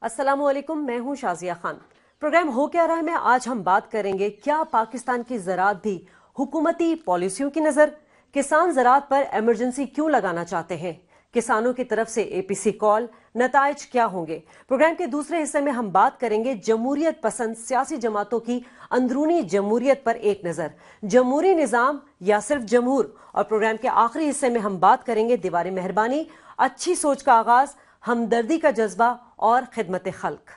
अस्सलामुअलैकुम, मैं हूं शाजिया खान। प्रोग्राम हो क्या रहा है में आज हम बात करेंगे, क्या पाकिस्तान की ज़राअत भी हुकूमती पॉलिसियों की नज़र? किसान ज़राअत पर इमरजेंसी क्यों लगाना चाहते हैं? किसानों की तरफ से एपीसी कॉल, नताइज क्या होंगे? प्रोग्राम के दूसरे हिस्से में हम बात करेंगे जमहूरियत पसंद सियासी जमातों की अंदरूनी जमहूरियत पर एक नज़र, जमहूरी निज़ाम या सिर्फ जमहूर। और प्रोग्राम के आखिरी हिस्से में हम बात करेंगे दीवार मेहरबानी, अच्छी सोच का आगाज, हमदर्दी का जज्बा और खिदमत खल्क।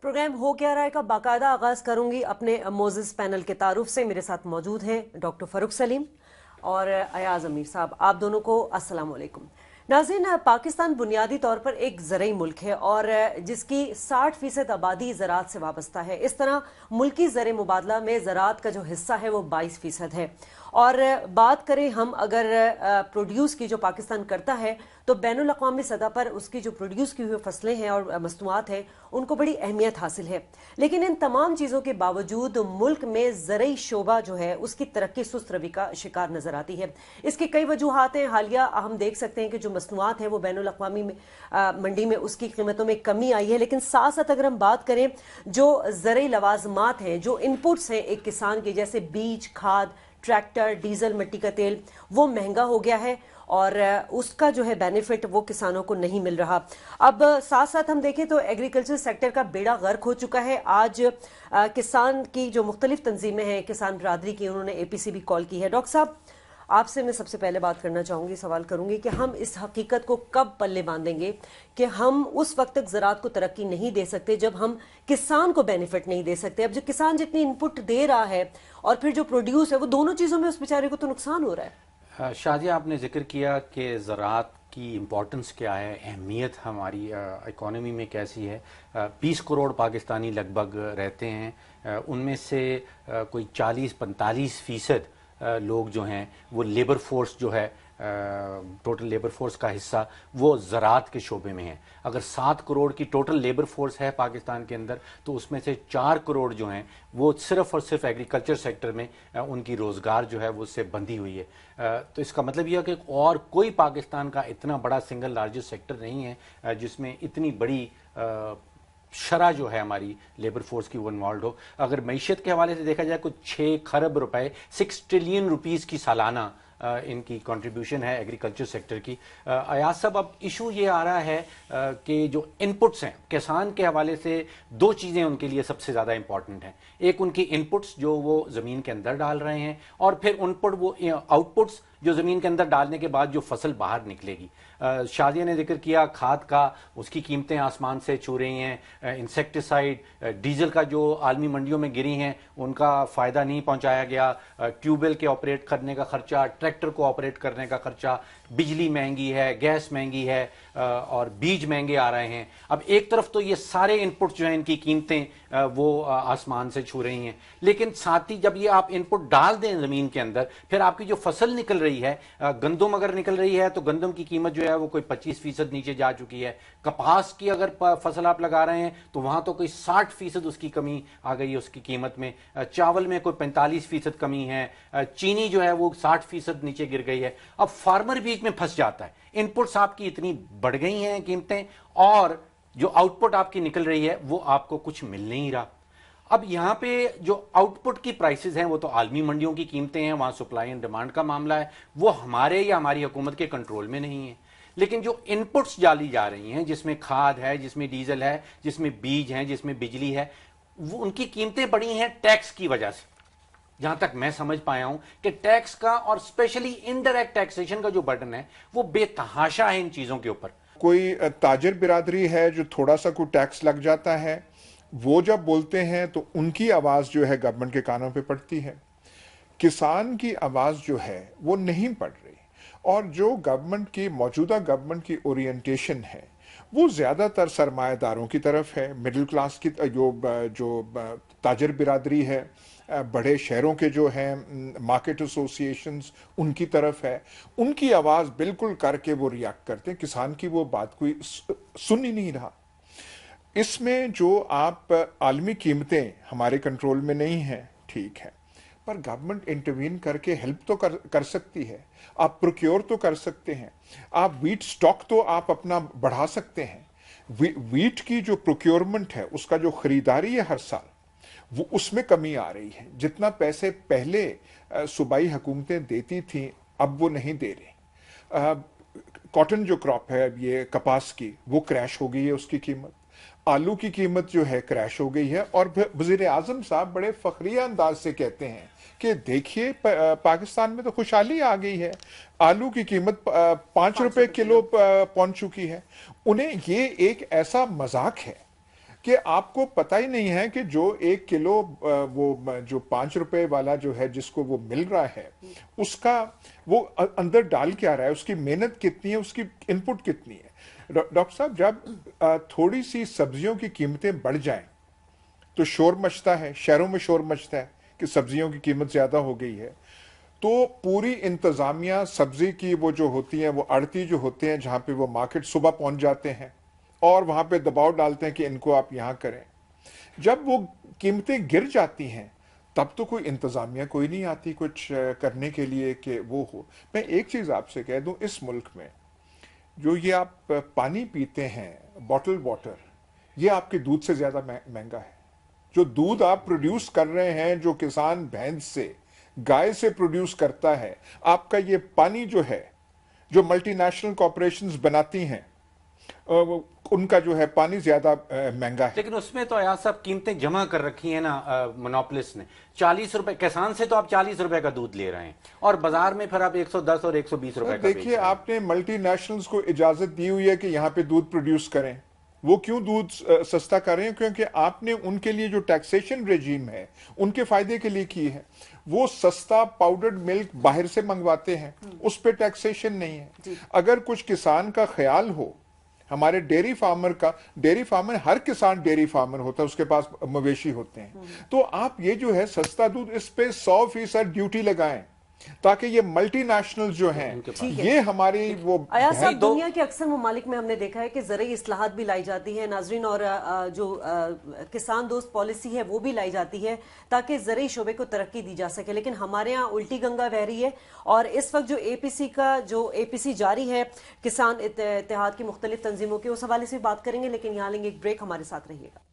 प्रोग्राम हो क्या रहा है का बाकायदा आगाज करूंगी अपने मोजिज पैनल के तारुफ से। मेरे साथ मौजूद हैं डॉक्टर फरूक सलीम और अयाज अमीर साहब। आप दोनों को अस्सलाम वालेकुम। नाज़रीन, पाकिस्तान बुनियादी तौर पर एक ज़रई मुल्क है और जिसकी 60% आबादी ज़राअत से वाबस्ता है। इस तरह मुल्की ज़र मुबादला में ज़राअत का जो हिस्सा है वो 22% है। और बात करें हम अगर प्रोड्यूस की जो पाकिस्तान करता है, तो बैनुल अक़वामी सतह पर उसकी जो प्रोड्यूस की हुई फसलें हैं और मसनूआत हैं उनको बड़ी अहमियत हासिल है। लेकिन इन तमाम चीज़ों के बावजूद मुल्क में ज़रई शोबा जो है उसकी तरक्की सुस्त रवि का शिकार नजर आती है। इसकी कई वजूहात हैं। हालिया हम देख सकते हैं कि जो मसनूआत हैं वो बैनुल अक़वामी मंडी में उसकी कीमतों में कमी आई है। लेकिन साथ साथ अगर हम बात करें जो ज़रई लवाजमात हैं, जो इनपुट्स हैं एक किसान के, जैसे बीज, खाद, ट्रैक्टर, डीजल, मिट्टी का तेल, वो महंगा हो गया है और उसका जो है बेनिफिट वो किसानों को नहीं मिल रहा। अब साथ साथ हम देखें तो एग्रीकल्चर सेक्टर का बेड़ा गर्क हो चुका है। आज किसान की जो मुख्तलिफ तंजीमें हैं, किसान बरादरी की, उन्होंने एपीसी भी कॉल की है। डॉक्टर साहब, आपसे मैं सबसे पहले बात करना चाहूंगी, सवाल करूंगी कि हम इस हकीकत को कब पल्ले बांधेंगे कि हम उस वक्त तक ज़राअत को तरक्की नहीं दे सकते जब हम किसान को बेनिफिट नहीं दे सकते। अब जो किसान जितनी इनपुट दे रहा है और फिर जो प्रोड्यूस है, वो दोनों चीज़ों में उस बेचारे को तो नुकसान हो रहा है। शाजिया, आपने जिक्र किया कि ज़राअत की इम्पोर्टेंस क्या है, अहमियत हमारी इकोनॉमी में कैसी है। 20 करोड़ पाकिस्तानी लगभग रहते हैं, उनमें से कोई 40-45% लोग जो हैं वो लेबर फोर्स जो है, टोटल लेबर फोर्स का हिस्सा वो ज़राअत के शोबे में है। अगर 7 करोड़ की टोटल लेबर फोर्स है पाकिस्तान के अंदर, तो उसमें से 4 करोड़ जो हैं वो सिर्फ़ और सिर्फ एग्रीकल्चर सेक्टर में उनकी रोज़गार जो है वो उससे बंधी हुई है। तो इसका मतलब यह है कि और कोई पाकिस्तान का इतना बड़ा सिंगल लार्जेस्ट सेक्टर नहीं है जिसमें इतनी बड़ी शरह जो है हमारी लेबर फोर्स की वो इन्वॉल्व हो। अगर मईशत के हवाले से देखा जाए, कुछ 6 खरब रुपए, 6 ट्रिलियन रुपीस की सालाना इनकी कंट्रीब्यूशन है एग्रीकल्चर सेक्टर की। अयाज साहब, अब इशू ये आ रहा है कि जो इनपुट्स हैं किसान के हवाले से, दो चीज़ें उनके लिए सबसे ज़्यादा इंपॉर्टेंट हैं। एक उनकी इनपुट्स जो वो ज़मीन के अंदर डाल रहे हैं, और फिर उनपुट वो आउटपुट्स जो ज़मीन के अंदर डालने के बाद जो फसल बाहर निकलेगी। शादिया ने जिक्र किया खाद का, उसकी कीमतें आसमान से छू रही हैं। इंसेक्टिसाइड, डीजल का जो आलमी मंडियों में गिरी हैं उनका फ़ायदा नहीं पहुंचाया गया। ट्यूबवेल के ऑपरेट करने का खर्चा, ट्रैक्टर को ऑपरेट करने का खर्चा, बिजली महंगी है, गैस महंगी है, और बीज महंगे आ रहे हैं। अब एक तरफ तो ये सारे इनपुट जो हैं इनकी कीमतें वो आसमान से छू रही हैं, लेकिन साथ ही जब ये आप इनपुट डाल दें ज़मीन के अंदर, फिर आपकी जो फसल निकल रही है, गंदम अगर निकल रही है तो गंदम की कीमत जो है वो कोई 25% नीचे जा चुकी है। कपास की अगर फसल आप लगा रहे हैं तो वहां तो कोई 60% उसकी कमी आ गई है उसकी कीमत में। चावल में कोई 45% कमी है। चीनी जो है वो 60% नीचे गिर गई है। अब फार्मर बीच में फंस जाता है। इनपुट्स आपकी इतनी बढ़ गई हैं कीमतें, और जो आउटपुट आपकी निकल रही है वो आपको कुछ मिल नहीं रहा। अब यहां पे जो आउटपुट की प्राइसेस हैं वो तो आलमी मंडियों की कीमतें हैं, वहां सप्लाई एंड डिमांड का मामला है, वो हमारे या हमारी हुकूमत के कंट्रोल में नहीं है। लेकिन जो इनपुट्स डाली जा रही हैं, जिसमें खाद है, जिसमें डीजल है, जिसमें बीज है, जिसमें बिजली है, वो उनकी कीमतें बढ़ी हैं टैक्स की वजह से। जहां तक मैं समझ पाया हूं कि टैक्स का और स्पेशली इनडायरेक्ट टैक्सेशन का जो बर्डन है वो बेतहाशा है इन चीजों के ऊपर। कोई ताजिर बिरादरी है जो थोड़ा सा कोई टैक्स लग जाता है, वो जब बोलते हैं तो उनकी आवाज जो है गवर्नमेंट के कानों पे पड़ती है। किसान की आवाज जो है वो नहीं पड़ रही, और जो गवर्नमेंट की मौजूदा गवर्नमेंट की ओरिएंटेशन है वो ज्यादातर सरमायादारों की तरफ है। मिडिल क्लास की जो ताजिर बिरादरी है बड़े शहरों के जो हैं मार्केट एसोसिएशंस उनकी तरफ है, उनकी आवाज़ बिल्कुल करके वो रिएक्ट करते हैं। किसान की वो बात कोई सुन ही नहीं रहा। इसमें जो आप आलमी कीमतें हमारे कंट्रोल में नहीं हैं, ठीक है, पर गवर्नमेंट इंटरवीन करके हेल्प तो कर सकती है। आप प्रोक्योर तो कर सकते हैं, आप वीट स्टॉक तो आप अपना बढ़ा सकते हैं। वीट की जो प्रोक्योरमेंट है, उसका जो खरीदारी है हर साल, वो उसमें कमी आ रही है। जितना पैसे पहले सूबाई हुकूमतें देती थीं, अब वो नहीं दे रही। कॉटन जो क्रॉप है, ये कपास की, वो क्रैश हो गई है उसकी कीमत। आलू की कीमत जो है क्रैश हो गई है। और वजीर आजम साहब बड़े फखरिया अंदाज से कहते हैं कि देखिए पाकिस्तान में तो खुशहाली आ गई है, आलू की कीमत 5 रुपए किलो पहुंच चुकी है। उन्हें ये एक ऐसा मजाक है कि आपको पता ही नहीं है कि जो 1 किलो वो जो 5 रुपए वाला जो है जिसको वो मिल रहा है, उसका वो अंदर डाल क्या रहा है, उसकी मेहनत कितनी है, उसकी इनपुट कितनी है। डॉक्टर साहब, जब थोड़ी सी सब्जियों की कीमतें बढ़ जाएं तो शोर मचता है, शहरों में शोर मचता है कि सब्जियों की कीमत ज्यादा हो गई है। तो पूरी इंतजामिया सब्जी की वो जो होती है, वो आड़ती जो होते हैं, जहां पे वो मार्केट सुबह पहुंच जाते हैं और वहां पे दबाव डालते हैं कि इनको आप यहां करें। जब वो कीमतें गिर जाती हैं तब तो कोई इंतजामिया कोई नहीं आती कुछ करने के लिए कि वो हो। मैं एक चीज आपसे कह दूं, इस मुल्क में जो ये आप पानी पीते हैं, बॉटल वाटर, ये आपके दूध से ज्यादा महंगा है। जो दूध आप प्रोड्यूस कर रहे हैं, जो किसान भैंस से, गाय से प्रोड्यूस करता है, आपका ये पानी जो है, जो मल्टीनेशनल कॉर्पोरेशंस बनाती हैं, उनका जो है पानी ज्यादा महंगा है। लेकिन उसमें तो आयाज साहब कीमतें जमा कर रखी हैं ना मोनोपोलिस्ट ने। 40 रुपए किसान से तो आप 40 रुपए का दूध ले रहे हैं और बाजार में फिर आप 110 और 120 रुपए का देखिए, आपने मल्टीनेशनल्स को इजाजत दी हुई है कि यहां पे दूध प्रोड्यूस करें। वो क्यों दूध सस्ता कर रहे हैं? क्योंकि आपने उनके लिए जो टैक्सेशन रेजीम है उनके फायदे के लिए की है। वो सस्ता पाउडर्ड मिल्क बाहर से मंगवाते हैं, उस पर टैक्सेशन नहीं है। अगर कुछ किसान का ख्याल हो, हमारे डेयरी फार्मर का, डेयरी फार्मर, हर किसान डेयरी फार्मर होता है, उसके पास मवेशी होते हैं, तो आप ये जो है सस्ता दूध, इस पे 100% ड्यूटी लगाएं ताकि ये मल्टीनेशनल जो हैं ये हमारी वो आयाज साहब, दुनिया के अक्सर ममालिक में हमने देखा है कि ज़रूरी इस्लाहात भी लाई जाती है नाजरीन, और जो किसान दोस्त पॉलिसी है वो भी लाई जाती है ताकि ज़रूरी शोबे को तरक्की दी जा सके। लेकिन हमारे यहाँ उल्टी गंगा बह रही है और इस वक्त जो एपीसी जारी है किसान इत्तेहाद की मुख्तलिफ तंजीमों के, उस हवाले से भी बात करेंगे। लेकिन यहाँ लेंगे एक ब्रेक, हमारे साथ रहिएगा।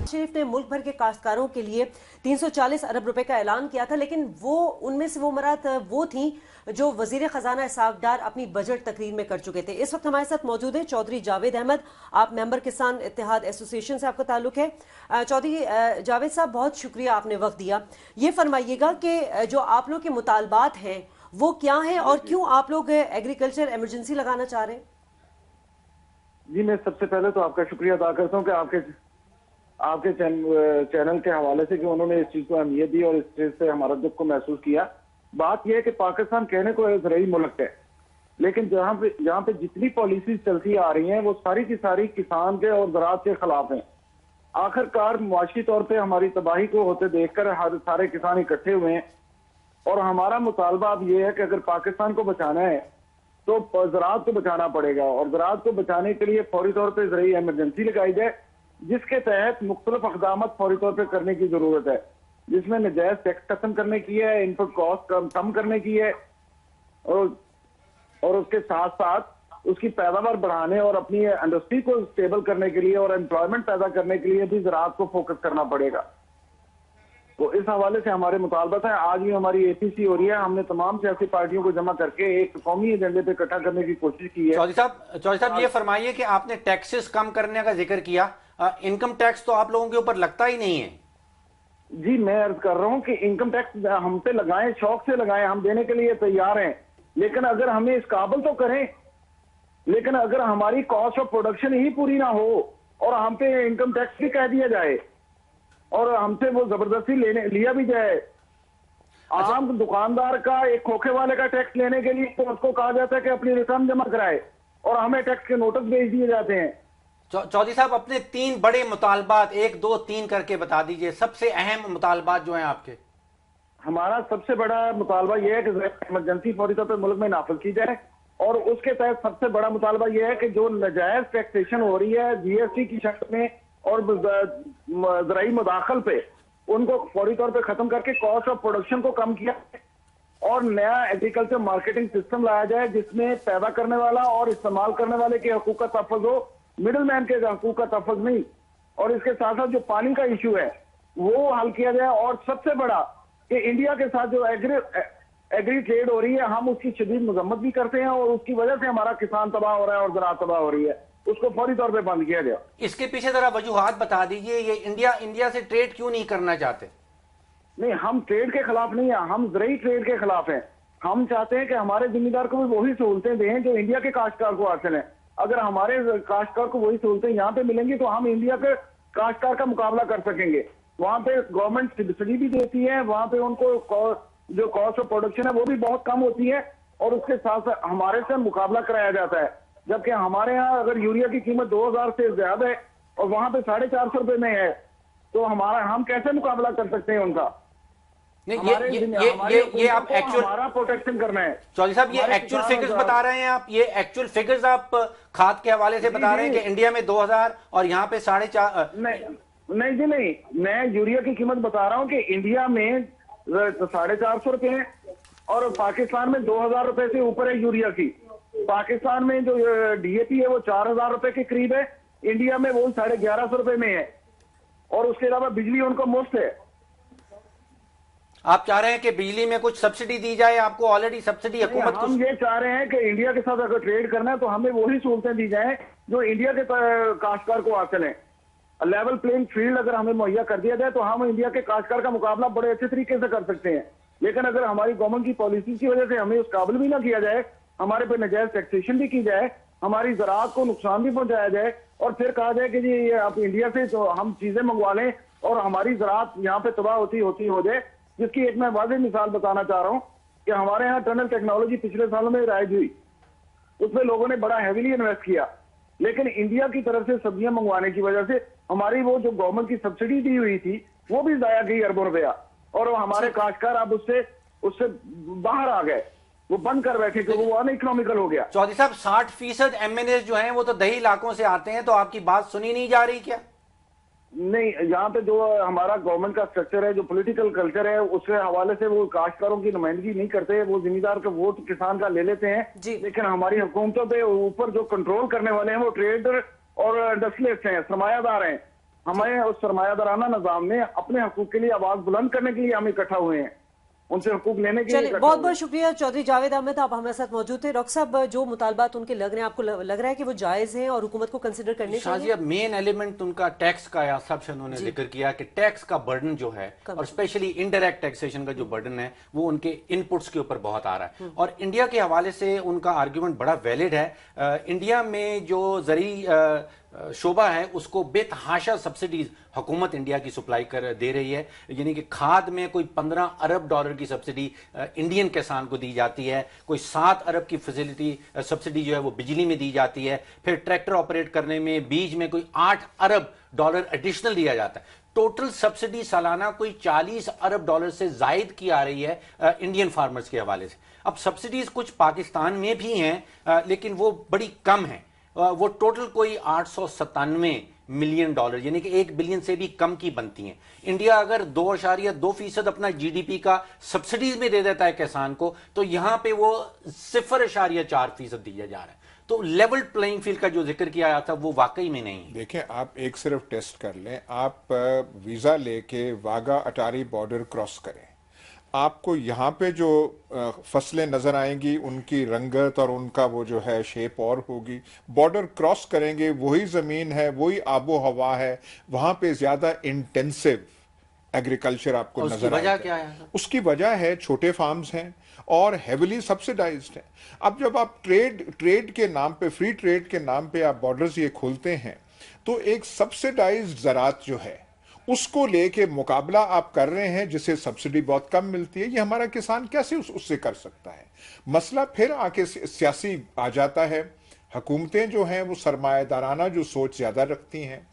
शरीफ ने मुल्क भर के काश्तकारों के लिए 340 अरब रुपए का ऐलान किया था, लेकिन वो उनमें से वो मुराद वो थी जो वजीर खजाना इसाक डार अपनी बजट तकरीर में कर चुके थे। इस वक्त हमारे साथ मौजूद है चौधरी जावेद अहमद, आप मेंबर किसान इत्तेहाद एसोसिएशन से आपका ताल्लुक है। चौधरी जावेद साहब, बहुत शुक्रिया आपने वक्त दिया। ये फरमाइएगा कि जो आप लोग के मुतालबात हैं वो क्या हैं और क्यों आप लोग एग्रीकल्चर इमरजेंसी लगाना चाह रहे हैं? जी, मैं सबसे पहले तो आपका शुक्रिया अदा करता हूँ कि आपके चैनल के हवाले से कि उन्होंने इस चीज को अहमियत दी और इस चीज से हमारा दुख को महसूस किया। बात यह है कि पाकिस्तान कहने को एक ज़रूरी मुल्क है, लेकिन जहाँ पे जितनी पॉलिसीज चलती आ रही हैं वो सारी की सारी किसान के और ज़राअत के खिलाफ हैं। आखिरकार मुआशी तौर पे हमारी तबाही को होते देखकर हर सारे किसान इकट्ठे हुए हैं और हमारा मुतालबा अब ये है कि अगर पाकिस्तान को बचाना है तो ज़राअत को बचाना पड़ेगा और ज़राअत को बचाने के लिए फौरी तौर पर ज़रूरी इमरजेंसी लगाई जाए, जिसके तहत मुख्तलिफ अक़दामत फौरी तौर पर करने की जरूरत है, जिसमें नजायज टैक्स खत्म करने की है, इनपुट कॉस्ट कम करने की है और उसके साथ साथ उसकी पैदावार बढ़ाने और अपनी इंडस्ट्री को स्टेबल करने के लिए और एम्प्लॉयमेंट पैदा करने के लिए भी ज़राअत को फोकस करना पड़ेगा। तो इस हवाले से हमारे मुतालबत है। आज भी हमारी एपीसी हो रही है, हमने तमाम सियासी पार्टियों को जमा करके एक कौमी एजेंडे पे इकट्ठा करने की कोशिश की है। चौधरी साहब, ये फरमाइए कि आपने टैक्सेस कम करने का जिक्र किया, इनकम टैक्स तो आप लोगों के ऊपर लगता ही नहीं है। जी, मैं अर्ज कर रहा हूं कि इनकम टैक्स हम पे लगाएं, शौक से लगाएं, हम देने के लिए तैयार हैं, लेकिन अगर हमें इस काबिल तो करें। लेकिन अगर हमारी कॉस्ट ऑफ प्रोडक्शन ही पूरी ना हो और हम पे इनकम टैक्स भी कह दिया जाए और हमसे वो जबरदस्ती लिया भी जाए। अच्छा। आम दुकानदार का एक खोखे वाले का टैक्स लेने के लिए तो उसको कहा जाता है कि अपनी रिटर्न जमा कराए, और हमें टैक्स के नोटिस भेज दिए जाते हैं। चौधरी साहब, अपने 3 बड़े मुतालबात 1 2 3 करके बता दीजिए, सबसे अहम मुतालबात जो हैं आपके। हमारा सबसे बड़ा मुतालबा यह है कि इमरजेंसी फौरी तौर पर मुल्क में नाफिज की जाए, और उसके तहत सबसे बड़ा मुतालबा यह है कि जो नाजायज टैक्सेशन हो रही है जीएसटी की शक्ल में और ज़राई मुदाखल पे, उनको फौरी तौर पे खत्म करके कॉस्ट ऑफ प्रोडक्शन को कम किया और नया एग्रीकल्चर मार्केटिंग सिस्टम लाया जाए जिसमें पैदा करने वाला और इस्तेमाल करने वाले के हकूक का तहफ़्फ़ुज़ हो, मिडिल मैन के हकूक का तहफ़्फ़ुज़ नहीं। और इसके साथ साथ जो पानी का इशू है वो हल किया जाए। और सबसे बड़ा कि इंडिया के साथ जो एग्री ट्रेड हो रही है, हम उसकी शदीद मजम्मत भी करते हैं और उसकी वजह से हमारा किसान तबाह हो रहा है और ज़राअत तबाह हो रही है, उसको फौरी तौर पे बंद किया जाए। इसके पीछे जरा वजूहात बता दीजिए, ये इंडिया से ट्रेड क्यों नहीं करना चाहते? नहीं, हम ट्रेड के खिलाफ नहीं है, हम ज़रूरी ट्रेड के खिलाफ हैं। हम चाहते हैं कि हमारे जिम्मेदार को भी वही सहूलतें दें जो इंडिया के काश्तकार को हासिल है। अगर हमारे काश्तकार को वही सहूलतें यहाँ पे मिलेंगी तो हम इंडिया के काश्तकार का मुकाबला कर सकेंगे। वहां पे गवर्नमेंट सब्सिडी भी देती है, वहां पे उनको जो कॉस्ट ऑफ प्रोडक्शन है वो भी बहुत कम होती है और उसके साथ साथ हमारे से मुकाबला कराया जाता है। जबकि हमारे यहाँ अगर यूरिया की कीमत 2000 से ज्यादा है और वहां पे 450 रुपए में है, तो हम कैसे मुकाबला कर सकते हैं उनका? नहीं, ये आप एक्चुअल हमारा प्रोटेक्शन करना है। चौधरी साहब, ये एक्चुअल फिगर्स बता रहे हैं आप, ये एक्चुअल फिगर्स आप खाद के हवाले से बता रहे हैं कि इंडिया में 2000 और यहाँ पे 4.5? नहीं जी नहीं, मैं यूरिया की कीमत बता रहा हूँ कि इंडिया में 450 रुपए है और पाकिस्तान में 2000 रुपए से ऊपर है यूरिया की। पाकिस्तान में जो डीएपी है वो 4000 रुपए के करीब है, इंडिया में वो 1150 रुपए में है और उसके अलावा बिजली उनको मुफ्त है। आप चाह रहे हैं कि बिजली में कुछ सब्सिडी दी जाए? आपको ऑलरेडी सब्सिडी हुकूमत हम ये चाह रहे हैं कि इंडिया के साथ अगर ट्रेड करना है तो हमें वही सहूलतें दी जाए जो इंडिया के काश्तकार को हासिल है। लेवल प्लेइंग फील्ड अगर हमें मुहैया कर दिया जाए तो हम इंडिया के काश्तकार का मुकाबला बड़े अच्छे तरीके से कर सकते हैं। लेकिन अगर हमारी गवर्नमेंट की पॉलिसी की वजह से हमें उस काबिल भी ना किया जाए, हमारे पे नाजायज टैक्सेशन भी की जाए, हमारी ज़राअत को नुकसान भी पहुंचाया जाए और फिर कहा जाए कि जी ये आप इंडिया से तो हम चीजें मंगवा लें और हमारी ज़राअत यहाँ पे तबाह होती हो जाए, जिसकी एक मैं वाज़ेह मिसाल बताना चाह रहा हूँ कि हमारे यहाँ टनल टेक्नोलॉजी पिछले सालों में राइज हुई, उसमें लोगों ने बड़ा हैवीली इन्वेस्ट किया, लेकिन इंडिया की तरफ से सब्जियां मंगवाने की वजह से हमारी वो जो गवर्नमेंट की सब्सिडी दी हुई थी वो भी जाया गई अरबों रुपया और हमारे काश्तकार अब उससे बाहर आ गए, वो बंद कर बैठे क्योंकि वो अनइकोनॉमिकल हो गया। चौधरी साहब, 60% MNAs जो हैं वो तो दही इलाकों से आते हैं, तो आपकी बात सुनी नहीं जा रही क्या? नहीं, यहाँ पे जो हमारा गवर्नमेंट का स्ट्रक्चर है, जो पॉलिटिकल कल्चर है, उसके हवाले से वो काश्तकारों की नुमाइंदगी नहीं करते, वो जिम्मेदार का वोट किसान का ले लेते हैं। लेकिन हमारी हुकूमतों पे ऊपर जो कंट्रोल करने वाले हैं वो ट्रेडर और इंडस्ट्रियलिस्ट हैं, सरमायादार हैं। हमें उस सरमायादाराना निजाम में अपने हकूक के लिए आवाज बुलंद करने के लिए हम इकट्ठा हुए हैं, उनसे हुकूक लेने के लिए। बहुत बहुत शुक्रिया चौधरी जावेद अहमद, आप हमारे साथ मौजूद थे। डॉक्टर साहब, जो मुतालबात उनके लग रहे हैं, आपको लग रहा है कि वो जायज हैं और हुकूमत को कंसिडर करने चाहिए? मेन एलिमेंट उनका टैक्स का या सबसे उन्होंने जिक्र किया कि टैक्स का बर्डन जो है और स्पेशली इनडायरेक्ट टैक्सेशन का जो बर्डन है वो उनके इनपुट्स के ऊपर बहुत आ रहा है और इंडिया के हवाले से उनका आर्ग्यूमेंट बड़ा वैलिड है। इंडिया में जो जरी शोबा है उसको बेतहाशा सब्सिडीज हुकूमत इंडिया की सप्लाई कर दे रही है, यानी कि खाद में कोई 15 अरब डॉलर की सब्सिडी इंडियन किसान को दी जाती है, कोई 7 अरब की फैसिलिटी सब्सिडी जो है वो बिजली में दी जाती है, फिर ट्रैक्टर ऑपरेट करने में बीज में कोई 8 अरब डॉलर एडिशनल दिया जाता है। टोटल सब्सिडी सालाना कोई 40 अरब डॉलर से जायद की आ रही है इंडियन फार्मर्स के हवाले से। अब सब्सिडीज कुछ पाकिस्तान में भी हैं लेकिन वो बड़ी कम है, वो टोटल कोई 897 मिलियन डॉलर यानी कि 1 बिलियन से भी कम की बनती हैं। इंडिया अगर 2.2% अपना जीडीपी का सब्सिडीज में दे देता है किसान को, तो यहां पे वो 0.4% दिया जा रहा है। तो लेवल प्लेइंग फील्ड का जो जिक्र किया था वो वाकई में नहीं। देखें, आप एक सिर्फ टेस्ट कर लें, आप वीजा लेके वाघा अटारी बॉर्डर क्रॉस करें, आपको यहाँ पे जो फसलें नजर आएंगी उनकी रंगत और उनका वो जो है शेप और होगी। बॉर्डर क्रॉस करेंगे, वही जमीन है, वही आबो हवा है, वहां पे ज्यादा इंटेंसिव एग्रीकल्चर आपको नजर आएगा। क्या है? उसकी वजह है छोटे फार्म्स हैं और हेविली सब्सिडाइज्ड हैं। अब जब आप ट्रेड के नाम पे, फ्री ट्रेड के नाम पे आप बॉर्डर्स ये खोलते हैं, तो एक सब्सिडाइज्ड ज़राअत जो है उसको लेके मुकाबला आप कर रहे हैं जिसे सब्सिडी बहुत कम मिलती है। ये हमारा किसान कैसे उससे कर सकता है? मसला फिर आके सियासी आ जाता है। हुकूमतें जो हैं वो सरमायादाराना जो सोच ज़्यादा रखती हैं,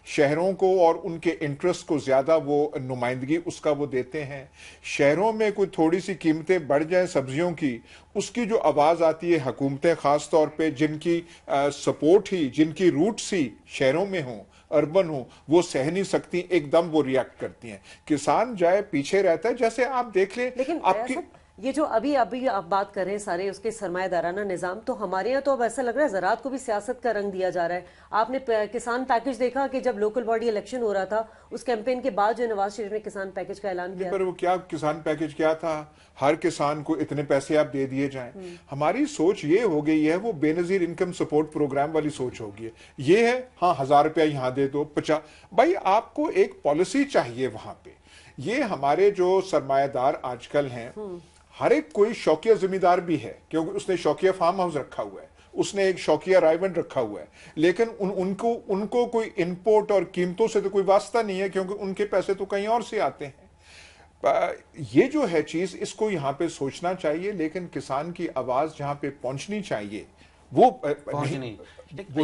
शहरों को और उनके इंटरेस्ट को ज़्यादा वो नुमाइंदगी उसका वो देते हैं। शहरों में कोई थोड़ी सी कीमतें बढ़ जाएं सब्जियों की, उसकी जो आवाज़ आती है हुकूमतें ख़ास तौर पे जिनकी सपोर्ट ही, जिनकी रूट्स ही शहरों में हों, अर्बन हो, वो सह नहीं सकती, एकदम वो रिएक्ट करती हैं। किसान जाए पीछे रहता है। जैसे आप देख लें, लेकिन आपकी ये जो अभी अभी आप बात कर रहे हैं सारे उसके सरमायादाराना निजाम, तो हमारे यहाँ तो अब ऐसा लग रहा है ज़राअत को भी सियासत का रंग दिया जा रहा है। आपने किसान पैकेज देखा कि जब लोकल बॉडी इलेक्शन हो रहा था, उस कैंपेन के बाद जो नवाज शरीफ ने किसान पैकेज का ऐलान किया, पर वो क्या किसान पैकेज क्या था? हर किसान को इतने पैसे आप दे दिए जाएं। हमारी सोच ये हो गई है, वो बेनजीर इनकम सपोर्ट प्रोग्राम वाली सोच होगी। ये है हाँ 1000 रुपया यहाँ दे दो, 50। भाई आपको एक पॉलिसी चाहिए वहां पे। ये हमारे जो सरमायादार आजकल हैं, हर एक कोई शौकिया जिम्मेदार भी है, क्योंकि उसने शौकिया फार्म हाउस रखा हुआ है, उसने एक शौकिया राइवंड रखा हुआ है, लेकिन उनको कोई इनपुट और कीमतों से तो कोई वास्ता नहीं है, क्योंकि उनके पैसे तो कहीं और से आते हैं। ये जो है चीज, इसको यहाँ पे सोचना चाहिए, लेकिन किसान की आवाज जहाँ पे पहुंचनी चाहिए वो नहीं।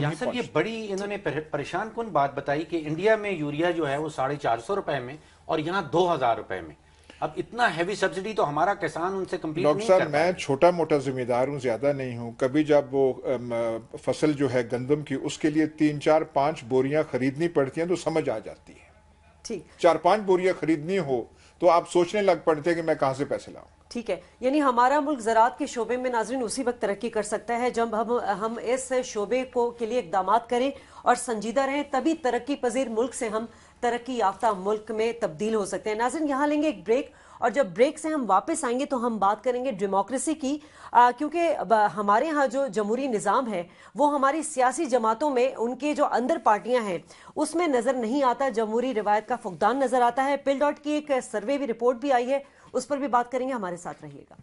यासर, ये बड़ी इन्होंने परेशान कुन बात बताई कि इंडिया में यूरिया जो है वो 450 रुपए में और यहाँ 2000 रुपए में। अब इतना हैवी सब्सिडी तो हमारा किसान उनसे कंपीट नहीं कर डॉक्टर साहब, मैं छोटा मोटा जिम्मेदार हूँ, ज्यादा नहीं हूँ। कभी जब वो फसल जो है गंदम की, उसके लिए 3, 4, 5 बोरियां खरीदनी पड़ती हैं तो समझ आ जाती है। ठीक, 4-5 बोरियां खरीदनी हो तो आप सोचने लग पड़ते हैं कि मैं कहां से पैसे लाऊं। ठीक है, यानी हमारा मुल्क ज़राअत के शोबे में नाज़रीन उसी वक्त तरक्की कर सकता है जब हम इस शोबे को के लिए इक़दामात करें और संजीदा रहें, तभी तरक्की पजीर मुल्क से हम तरक्की याफ्ता मुल्क में तब्दील हो सकते हैं। नाज़रीन, यहाँ लेंगे एक ब्रेक, और जब ब्रेक से हम वापस आएंगे तो हम बात करेंगे डेमोक्रेसी की, क्योंकि हमारे यहाँ जो जमहूरी निज़ाम है वो हमारी सियासी जमातों में, उनके जो अंदर पार्टियां हैं उसमें नज़र नहीं आता, जमहूरी रिवायत का फुकदान नज़र आता है। पिल डॉट की एक सर्वे भी रिपोर्ट भी आई है, उस पर भी बात करेंगे। हमारे साथ रहिएगा।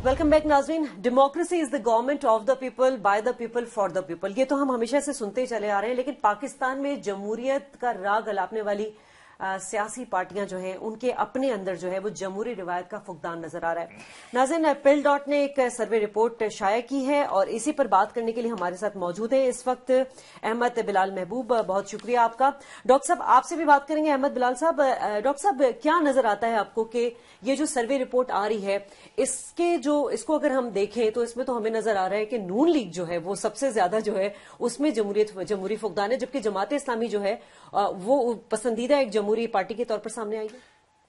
वेलकम बैक नाज़रीन। Democracy is the government of the people, by the people, for the people. ये तो हम हमेशा से सुनते चले आ रहे हैं, लेकिन पाकिस्तान में जमहूरियत का राग अलापने वाली सियासी पार्टियां जो हैं, उनके अपने अंदर जो है वो जमहूरी रिवायत का फुकदान नजर आ रहा है। नाज़रीन, पिल डॉट ने एक सर्वे रिपोर्ट शाया की है और इसी पर बात करने के लिए हमारे साथ मौजूद है इस वक्त अहमद बिलाल महबूब। बहुत शुक्रिया आपका। डॉक्टर साहब, आपसे भी बात करेंगे। अहमद बिलाल साहब, डॉक्टर साहब, क्या नजर आता है आपको कि ये जो सर्वे रिपोर्ट आ रही है, इसको अगर हम देखें तो इसमें तो हमें नजर आ रहा है कि नून लीग जो है वो सबसे ज्यादा जो है उसमें जमहूरी फुकदान है, जबकि जमात इस्लामी जो है वो पसंदीदा एक जमहूरी पार्टी के तौर पर सामने आई है।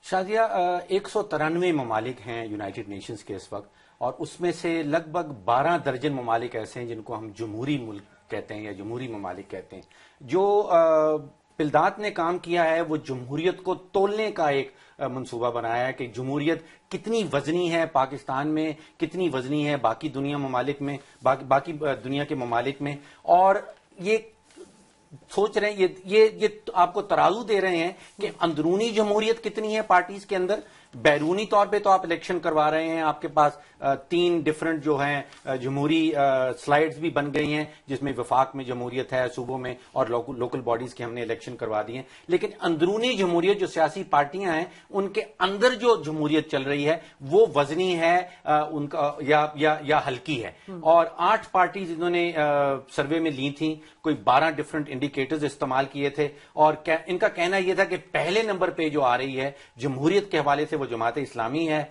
शादिया, 193 ममालिक हैं यूनाइटेड नेशंस के इस वक्त, और उसमें से लगभग 12 दर्जन ममालिक ऐसे हैं जिनको हम जमहूरी मुल्क कहते हैं या जमहूरी ममालिक कहते हैं। जो पिलदात ने काम किया है वो जमहूरियत को तोलने का एक मंसूबा बनाया है कि जमहूरियत कितनी वजनी है पाकिस्तान में, कितनी वजनी है बाकी दुनिया ममालिक में, बाकी दुनिया के ममालिक में, और ये सोच रहे हैं, ये आपको तराजू दे रहे हैं कि अंदरूनी जमहूरियत कितनी है पार्टीज के अंदर, बैरूनी तौर पे तो आप इलेक्शन करवा रहे हैं, आपके पास 3 डिफरेंट जो हैं जमहूरी स्लाइड्स भी बन गई हैं जिसमें वफाक में जमहूरियत है, सूबों में, और लोकल बॉडीज के हमने इलेक्शन करवा दिए हैं। लेकिन अंदरूनी जमहूरियत जो सियासी पार्टियां हैं उनके अंदर जो जमहूरियत चल रही है वो वजनी है उनका या हल्की है। और 8 पार्टीज इन्होंने सर्वे में ली थी, कोई 12 डिफरेंट इंडिकेटर्स इस्तेमाल किए थे, और इनका कहना यह था कि पहले नंबर पे जो आ रही है जमहूरियत के हवाले से वो जमात इस्लामी है,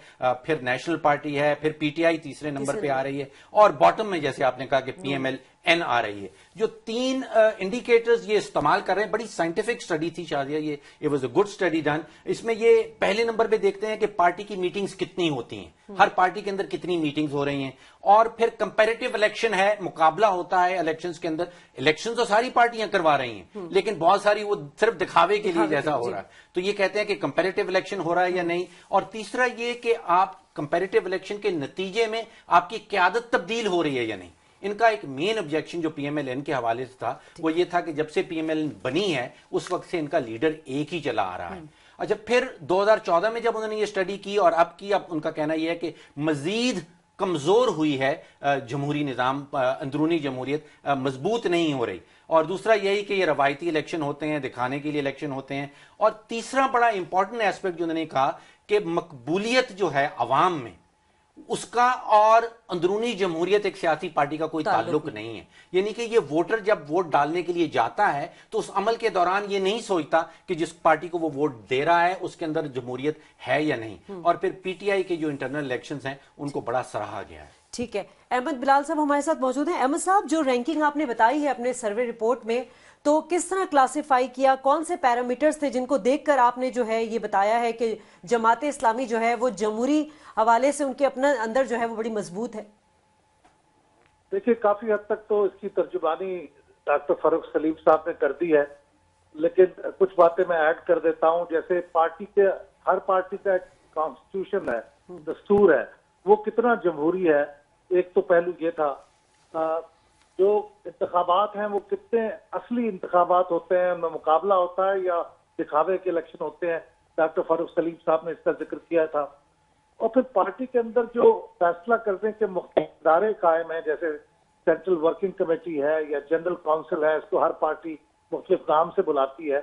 फिर नेशनल पार्टी है, फिर पीटीआई तीसरे नंबर पे आ रही है, और बॉटम में जैसे आपने कहा कि पीएमएल एन आ रही है। जो 3 इंडिकेटर्स ये इस्तेमाल कर रहे हैं, बड़ी साइंटिफिक स्टडी थी शादिया, ये it was a good study done. इसमें ये पहले नंबर पे देखते हैं कि पार्टी की मीटिंग्स कितनी होती हैं, हर पार्टी के अंदर कितनी मीटिंग्स हो रही हैं, और फिर कंपैरेटिव इलेक्शन है, मुकाबला होता है इलेक्शंस के अंदर। इलेक्शन तो सारी पार्टियां करवा रही हैं, लेकिन बहुत सारी वो सिर्फ दिखावे के लिए जैसा हो रहा है, तो ये कहते हैं कि कंपैरेटिव इलेक्शन हो रहा है या नहीं। और तीसरा ये कि आप कंपैरेटिव इलेक्शन के नतीजे में आपकी क़यादत तब्दील हो रही है या नहीं। इनका एक मेन ऑब्जेक्शन जो पीएमएलएन के हवाले से था वो ये था कि जब से पीएमएलएन बनी है उस वक्त से इनका लीडर एक ही चला आ रहा है। अच्छा, फिर 2014 में जब उन्होंने ये स्टडी की और अब उनका कहना यह है कि मजीद कमजोर हुई है जमहूरी निजाम, अंदरूनी जमहूरियत मजबूत नहीं हो रही। और दूसरा यही कि ये रवायती इलेक्शन होते हैं, दिखाने के लिए इलेक्शन होते हैं। और तीसरा बड़ा इंपॉर्टेंट एस्पेक्ट जो उन्होंने कहा कि मकबूलियत जो है अवाम में, उसका और अंदरूनी जमहूरियत एक सियासी पार्टी का कोई ताल्लुक नहीं है। यानी कि ये वोटर जब वोट डालने के लिए जाता है तो उस अमल के दौरान ये नहीं सोचता कि जिस पार्टी को वो वोट दे रहा है उसके अंदर जमहूरियत है या नहीं। और फिर पीटीआई के जो इंटरनल इलेक्शंस हैं उनको बड़ा सराहा गया है। ठीक है, अहमद बिलाल साहब हमारे साथ मौजूद हैं। अहमद साहब, जो रैंकिंग आपने बताई है अपने सर्वे रिपोर्ट में, तो किस तरह क्लासिफाई किया, कौन से पैरामीटर्स थे जिनको देखकर आपने जो है ये बताया है कि जमाते इस्लामी जो है वो जमहूरी हवाले से उनके अपने अंदर जो है वो बड़ी मजबूत है? देखिए, काफी हद तक तो इसकी तर्जुमानी डॉक्टर फारूक सलीम साहब ने कर दी है, लेकिन कुछ बातें मैं ऐड कर देता हूं। जैसे हर पार्टी का एक कॉन्स्टिट्यूशन है, दस्तूर है, वो कितना जमहूरी है, एक तो पहलू ये था। जो इंतखाबात हैं वो कितने असली इंतखाबात होते हैं, उनमें मुकाबला होता है या दिखावे के इलेक्शन होते हैं, डॉक्टर फारूक सलीम साहब ने इसका जिक्र किया था। और फिर पार्टी के अंदर जो फैसला करने के मुख्तलिफ इदारे कायम हैं, जैसे सेंट्रल वर्किंग कमेटी है या जनरल काउंसिल है, इसको हर पार्टी मुख्तलिफ नाम से बुलाती है,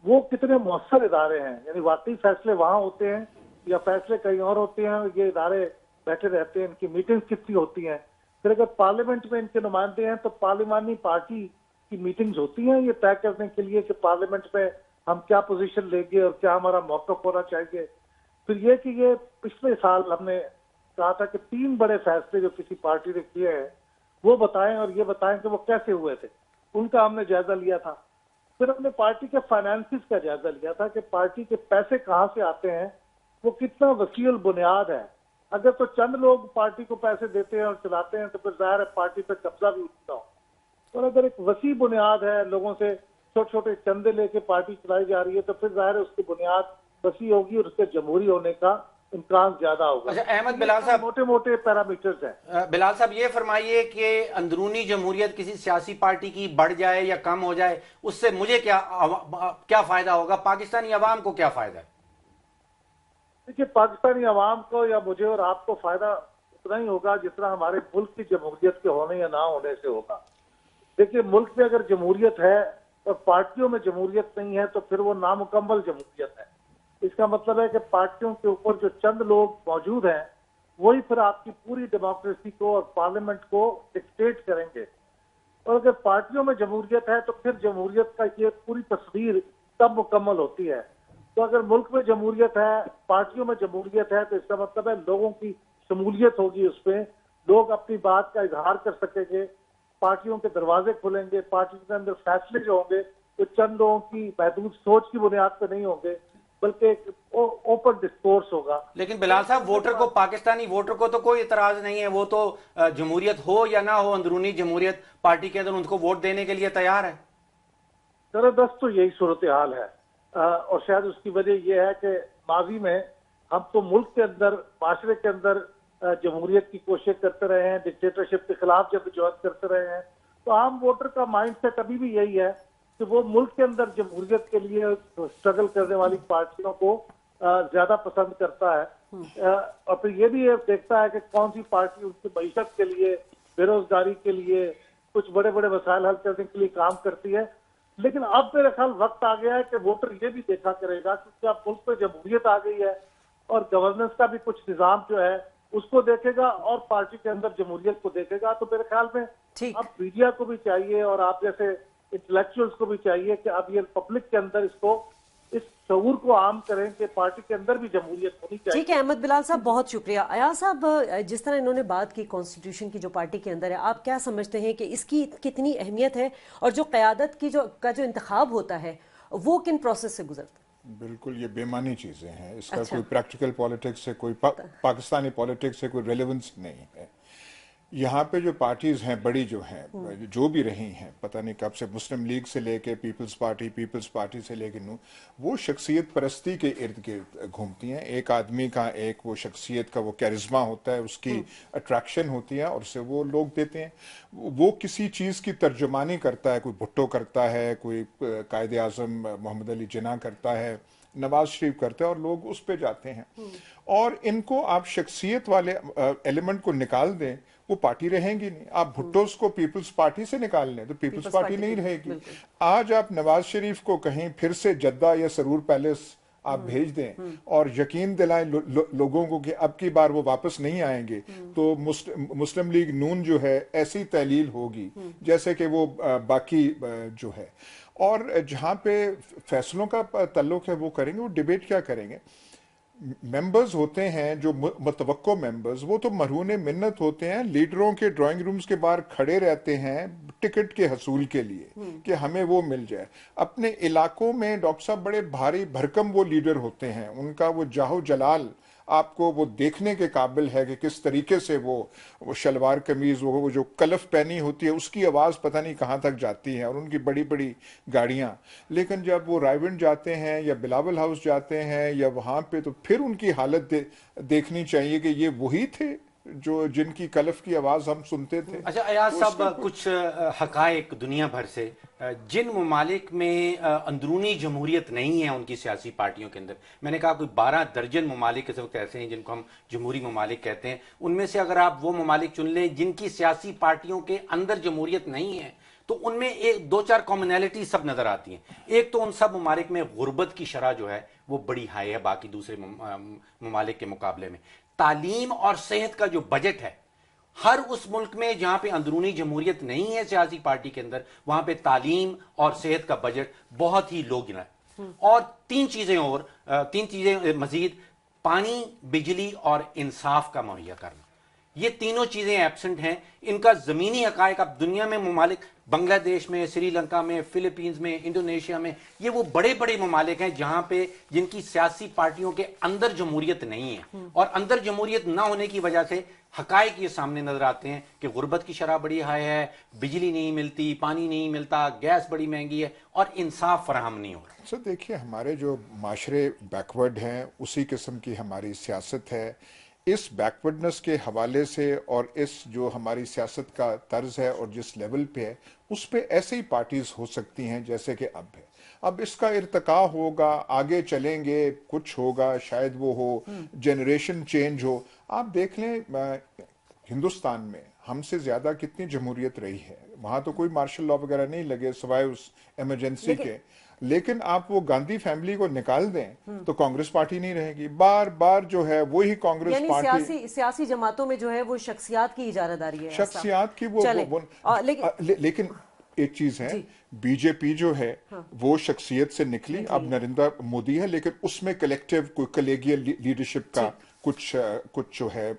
वो कितने मौसर इदारे हैं, यानी वाकई फैसले वहां होते हैं या फैसले कहीं और होते हैं, ये इदारे बैठे रहते हैं, इनकी मीटिंग कितनी होती हैं। फिर अगर पार्लियामेंट में इनके नुमाइंदे हैं तो पार्लिमानी पार्टी की मीटिंग्स होती हैं ये तय करने के लिए कि पार्लियामेंट में हम क्या पोजीशन लेंगे और क्या हमारा मौक़िफ़ होना चाहिए। फिर ये कि ये पिछले साल हमने कहा था कि 3 बड़े फैसले जो किसी पार्टी ने किए हैं वो बताएं और ये बताएं कि वो कैसे हुए थे, उनका हमने जायजा लिया था। फिर हमने पार्टी के फाइनेंसिस का जायजा लिया था कि पार्टी के पैसे कहाँ से आते हैं, वो कितना वसील बुनियाद है। अगर तो चंद लोग पार्टी को पैसे देते हैं और चलाते हैं तो फिर जाहिर है पार्टी पर कब्जा भी उठता हो। और अगर एक वसी बुनियाद है, लोगों से छोटे छोटे चंदे लेके पार्टी चलाई जा रही है, तो फिर जाहिर है उसकी बुनियाद वसी होगी और उसके जमहूरी होने का इम्कान ज्यादा होगा। अच्छा अहमद बिलाल साहब, मोटे मोटे पैरामीटर्स हैं। बिलाल साहब ये फरमाइए कि अंदरूनी जमहूरियत किसी सियासी पार्टी की बढ़ जाए या कम हो जाए, उससे मुझे क्या फायदा होगा, पाकिस्तानी अवाम को क्या फायदा है? देखिए, पाकिस्तानी अवाम को या मुझे और आपको फायदा उतना ही होगा जितना हमारे मुल्क की जमहूरियत के होने या ना होने से होगा। देखिए, मुल्क में अगर जमहूरियत है और पार्टियों में जमहूरियत नहीं है तो फिर वो नामुकम्मल जमहूरियत है। इसका मतलब है कि पार्टियों के ऊपर जो चंद लोग मौजूद हैं वही फिर आपकी पूरी डेमोक्रेसी को और पार्लियामेंट को डिक्टेट करेंगे। और अगर पार्टियों में जमहूरियत है तो फिर जमहूरियत का ये पूरी तस्वीर तब मुकम्मल होती है। तो अगर मुल्क में जमहूरियत है, पार्टियों में जमहूरियत है, तो इसका मतलब है लोगों की शमूलियत होगी, उसमें लोग अपनी बात का इजहार कर सकेंगे, पार्टियों के दरवाजे खुलेंगे, पार्टी के अंदर फैसले जो होंगे तो चंद लोगों की महदूद सोच की बुनियाद पर नहीं होंगे, बल्कि एक ओपन डिस्कोर्स होगा। लेकिन बिलाल साहब, वोटर को, पाकिस्तानी वोटर को तो कोई इतराज नहीं है, वो तो जमहूरियत हो या ना हो, अंदरूनी जमहूरियत पार्टी के अंदर उनको वोट देने के लिए तैयार है। जबरदस्त तो यही सूरत हाल है। और शायद उसकी वजह यह है कि माजी में हम तो मुल्क के अंदर, माशरे के अंदर जमहूरियत की कोशिश करते रहे हैं, डिक्टेटरशिप के खिलाफ जब जहद करते रहे हैं, तो आम वोटर का माइंड सेट अभी भी यही है कि वो मुल्क के अंदर जमहूरियत के लिए स्ट्रगल करने वाली पार्टियों को ज्यादा पसंद करता है। और फिर ये भी देखता है कि कौन सी पार्टी उनकी मईशत के लिए, बेरोजगारी के लिए, कुछ बड़े बड़े मसाइल हल करने के लिए काम करती है। लेकिन अब मेरे ख्याल वक्त आ गया है कि वोटर ये भी देखा करेगा कि अब मुल्क में जमहूरियत आ गई है और गवर्नेंस का भी कुछ निजाम जो है उसको देखेगा और पार्टी के अंदर जमहूरियत को देखेगा। तो मेरे ख्याल में अब मीडिया को भी चाहिए और आप जैसे इंटेलेक्चुअल्स को भी चाहिए कि अब ये पब्लिक के अंदर इस शऊर को आम करें कि पार्टी के अंदर भी जमहूरियत होनी चाहिए। ठीक है अहमद बिलाल साहब, बहुत शुक्रिया। अयाज साहब, जिस तरह इन्होंने बात की कॉन्स्टिट्यूशन की जो पार्टी के अंदर है, आप क्या समझते हैं कि इसकी कितनी अहमियत है और जो क़यादत की जो इंतखाब होता है वो किन प्रोसेस से गुजरता है? बिल्कुल ये बेमानी चीजें हैं, इसका कोई प्रैक्टिकल पॉलिटिक्स से, कोई पाकिस्तानी पॉलिटिक्स से कोई रेलेवेंस नहीं है। यहाँ पे जो पार्टीज हैं बड़ी, जो हैं, जो भी रही हैं, पता नहीं कब से, मुस्लिम लीग से लेके पीपल्स पार्टी से लेके वो शख्सियत परस्ती के इर्द गिर्द घूमती हैं। एक आदमी का एक वो शख्सियत का वो कैरिज्मा होता है, उसकी अट्रैक्शन होती है और उसे वो लोग देते हैं। वो किसी चीज़ की तर्जुमानी करता है, कोई भुट्टो करता है, कोई कायदे आज़म मोहम्मद अली जिन्ना करता है, नवाज शरीफ करता है और लोग उस पे जाते हैं। और इनको आप शख्सियत वाले एलिमेंट को निकाल दें, वो पार्टी रहेंगी नहीं। आप भुट्टो को पीपल्स पार्टी से निकाल लें तो पीपल्स पार्टी नहीं रहेगी। आज आप नवाज शरीफ को कहीं फिर से जद्दा या सरूर पैलेस आप भेज दें और यकीन दिलाएं लोगों को कि अब की बार वो वापस नहीं आएंगे, तो मुस्लिम लीग नून जो है ऐसी तहलील होगी जैसे कि वो बाकी जो है। और जहां पे फैसलों का ताल्लुक है वो करेंगे, वो डिबेट क्या करेंगे। मेंबर्स होते हैं जो मुतवक्को मेंबर्स, वो तो मरहून मिन्नत होते हैं, लीडरों के ड्राइंग रूम्स के बाहर खड़े रहते हैं टिकट के हसूल के लिए कि हमें वो मिल जाए। अपने इलाकों में डॉक्टर साहब बड़े भारी भरकम वो लीडर होते हैं, उनका वो जाहो जलाल आपको वो देखने के काबिल है कि किस तरीके से वो शलवार कमीज वो जो कलफ पहनी होती है उसकी आवाज़ पता नहीं कहाँ तक जाती है, और उनकी बड़ी बड़ी गाड़ियाँ। लेकिन जब वो रायविंड जाते हैं या बिलावल हाउस जाते हैं या वहाँ पे, तो फिर उनकी हालत देखनी चाहिए कि ये वही थे जो जिनकी कलफ की आवाज़ हम सुनते थे। अच्छा अयाज साहब, कुछ हकायक दुनिया भर से, जिन ममालिक में अंदरूनी जमहूरियत नहीं है उनकी सियासी पार्टियों के अंदर, मैंने कहा कोई 12 दर्जन ममालिक इस वक्त ऐसे हैं जिनको हम जमहूरी ममालिक कहते हैं, उनमें से अगर आप वो ममालिक चुन लें जिनकी सियासी पार्टियों के अंदर जमहूरियत नहीं है, तो उनमें एक दो चार कॉमनैलिटी सब नजर आती हैं। एक तो उन सब ममालिक में गुर्बत की शरह जो है वो बड़ी हाई है बाकी दूसरे ममालिक के मुकाबले में। तालीम और सेहत का जो बजट है, हर उस मुल्क में जहां पे अंदरूनी जमहूरियत नहीं है सियासी पार्टी के अंदर, वहां पे तालीम और सेहत का बजट बहुत ही लो गिना है। और तीन चीजें मजीद, पानी, बिजली और इंसाफ का मुहैया करना, ये तीनों चीजें एब्सेंट हैं। इनका जमीनी हकायक अब दुनिया में ममालिक, बांग्लादेश में, श्रीलंका में, फिलीपींस में, इंडोनेशिया में, ये वो बड़े बड़े ममालिक हैं जहां पे जिनकी सियासी पार्टियों के अंदर जमहूरियत नहीं है। और अंदर जमहूरियत ना होने की वजह से हकायक ये सामने नजर आते हैं कि गुर्बत की शरह बड़ी हाई है, बिजली नहीं मिलती, पानी नहीं मिलता, गैस बड़ी महंगी है और इंसाफ फराहम नहीं हो रहा। सर देखिए, हमारे जो माशरे बैकवर्ड हैं उसी किस्म की हमारी सियासत है। इस बैकवर्डनेस के हवाले से और इस जो हमारी सियासत का तर्ज है और जिस लेवल पे है, उस पे ऐसे ही पार्टीज हो सकती हैं जैसे कि अब है। अब इसका इर्तका होगा, आगे चलेंगे, कुछ होगा, शायद वो हो, जनरेशन चेंज हो। आप देख लें हिंदुस्तान में हमसे ज्यादा कितनी जमहूरियत रही है, वहां तो कोई मार्शल लॉ वगैरह नहीं लगे सिवाय उस इमरजेंसी के। लेकिन आप वो गांधी फैमिली को निकाल दें तो कांग्रेस पार्टी नहीं रहेगी। बार बार जो है वही कांग्रेस पार्टी, सियासी जमातों में जो है वो शख्सियात की इजारादारी है, शख्सियात की लेकिन एक चीज है, बीजेपी जो है वो शख्सियत से निकली, अब नरेंद्र मोदी है, लेकिन उसमें कलेक्टिव कोई कलेगियल लीडरशिप का कुछ जो है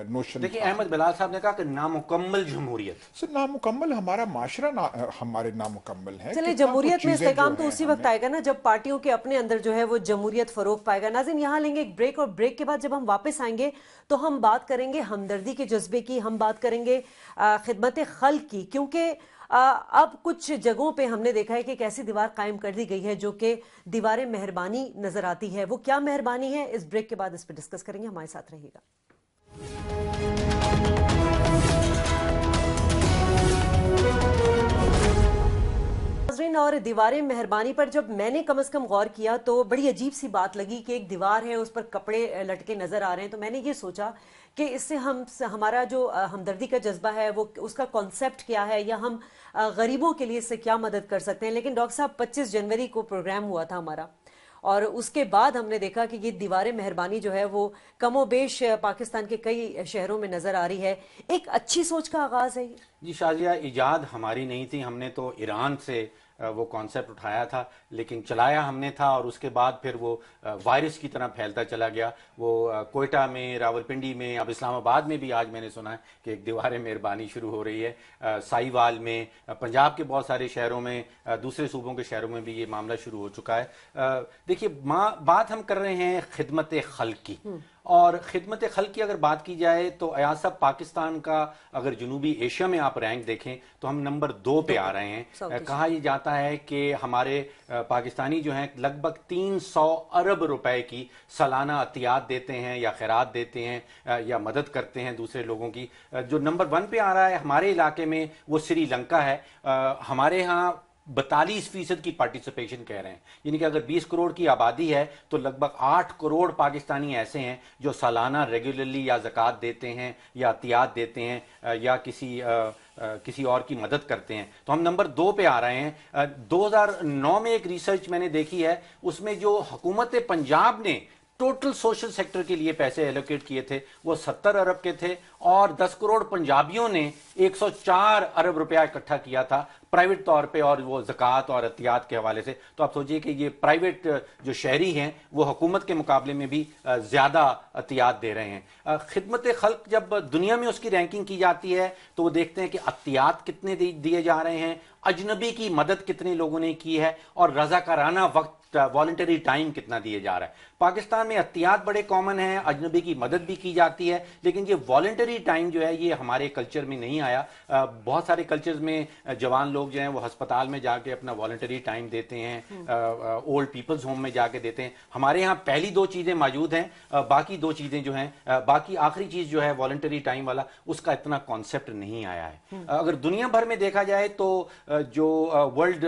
नोशन। देखिए अहमद बिलाल साहब ने कहा कि नामुकम्मल जमहूरियत, सर नामुकम्मल हमारा माशरा हमारे नामुकम्मल है। चलिए, जमहूरियत में इस्तेकाम तो उसी वक्त आएगा ना जब पार्टियों के अपने अंदर जो है वो जमहूरियत फरोग पाएगा। नाज़रीन, यहाँ लेंगे एक ब्रेक और ब्रेक के बाद जब हम वापस आएंगे तो हम बात करेंगे हमदर्दी के जज्बे की, हम बात करेंगे खिदमत खल्क की, क्योंकि अब कुछ जगहों पे हमने देखा है कि एक ऐसी दीवार कायम कर दी गई है जो कि दीवार मेहरबानी नजर आती है। वो क्या मेहरबानी है, इस ब्रेक के बाद इस पर डिस्कस करेंगे। हमारे साथ रहिएगा। और दीवारें मेहरबानी पर जब मैंने कम से कम गौर किया तो बड़ी अजीब सी बात लगी कि एक दीवार है, उस पर कपड़े लटके नजर आ रहे हैं। तो मैंने ये सोचा कि इससे हमारा जो हमदर्दी का जज्बा है वो उसका कॉन्सेप्ट क्या है, या हम गरीबों के लिए इससे क्या मदद कर सकते हैं। लेकिन डॉक्टर साहब 25 जनवरी को प्रोग्राम हुआ था हमारा, और उसके बाद हमने देखा कि ये दीवारें मेहरबानी जो है वो कमोबेश पाकिस्तान के कई शहरों में नजर आ रही है। एक अच्छी सोच का आगाज है जी शाजिया, इजाद हमारी नहीं थी, हमने तो ईरान से वो कॉन्सेप्ट उठाया था, लेकिन चलाया हमने था और उसके बाद फिर वो वायरस की तरह फैलता चला गया। वो कोयटा में, रावलपिंडी में, अब इस्लामाबाद में भी आज मैंने सुना है कि एक दीवार मेहरबानी शुरू हो रही है। साहिवाल में, पंजाब के बहुत सारे शहरों में, दूसरे सूबों के शहरों में भी ये मामला शुरू हो चुका है। देखिए, बात हम कर रहे हैं खिदमत खल्क की, और खिदमत खल्क की अगर बात की जाए तो अयाज साहब, पाकिस्तान का अगर जनूबी एशिया में आप रैंक देखें तो हम नंबर 2 पे आ रहे हैं। कहा यह जाता है कि हमारे पाकिस्तानी जो हैं लगभग 300 अरब रुपए की सालाना अतियात देते हैं या खैरात देते हैं या मदद करते हैं दूसरे लोगों की। जो नंबर 1 पे आ रहा है हमारे इलाके में वो श्रीलंका है। हमारे यहाँ 42% की पार्टिसिपेशन कह रहे हैं। यानी कि अगर 20 करोड़ की आबादी है तो लगभग 8 करोड़ पाकिस्तानी ऐसे हैं जो सालाना रेगुलरली या ज़कात देते हैं या अतियात देते हैं या किसी और की मदद करते हैं। तो हम नंबर 2 पे आ रहे हैं। 2009 में एक रिसर्च मैंने देखी है, उसमें जो हुकूमत पंजाब ने टोटल सोशल सेक्टर के लिए पैसे एलोकेट किए थे वो 70 अरब के थे और 10 करोड़ पंजाबियों ने 104 अरब रुपया इकट्ठा किया था प्राइवेट तौर पे, और वो ज़कात और अतियात के हवाले से। तो आप सोचिए कि ये प्राइवेट जो शहरी हैं वो हुकूमत के मुकाबले में भी ज़्यादा अतियात दे रहे हैं। खिदमत खल्क जब दुनिया में उसकी रैंकिंग की जाती है तो वो देखते हैं कि अतियात कितने दिए जा रहे हैं, अजनबी की मदद कितने लोगों ने की है और रज़ाकाराना वक्त वॉलंटरी टाइम कितना दिए जा रहा है। पाकिस्तान में अतियात बड़े कॉमन हैं, अजनबी की मदद भी की जाती है, लेकिन ये वॉलंटरी टाइम जो है ये हमारे कल्चर में नहीं आया। बहुत सारे कल्चर्स में जवान लोग जो हैं वो अस्पताल में जाके अपना वॉलंटरी टाइम देते हैं, ओल्ड पीपल्स होम में जाके देते हैं। हमारे यहाँ पहली 2 चीज़ें मौजूद हैं, बाकी 2 चीज़ें जो हैं, बाकी आखिरी चीज़ जो है वॉलंटरी टाइम वाला, उसका इतना कॉन्सेप्ट नहीं आया है। अगर दुनिया भर में देखा जाए तो जो वर्ल्ड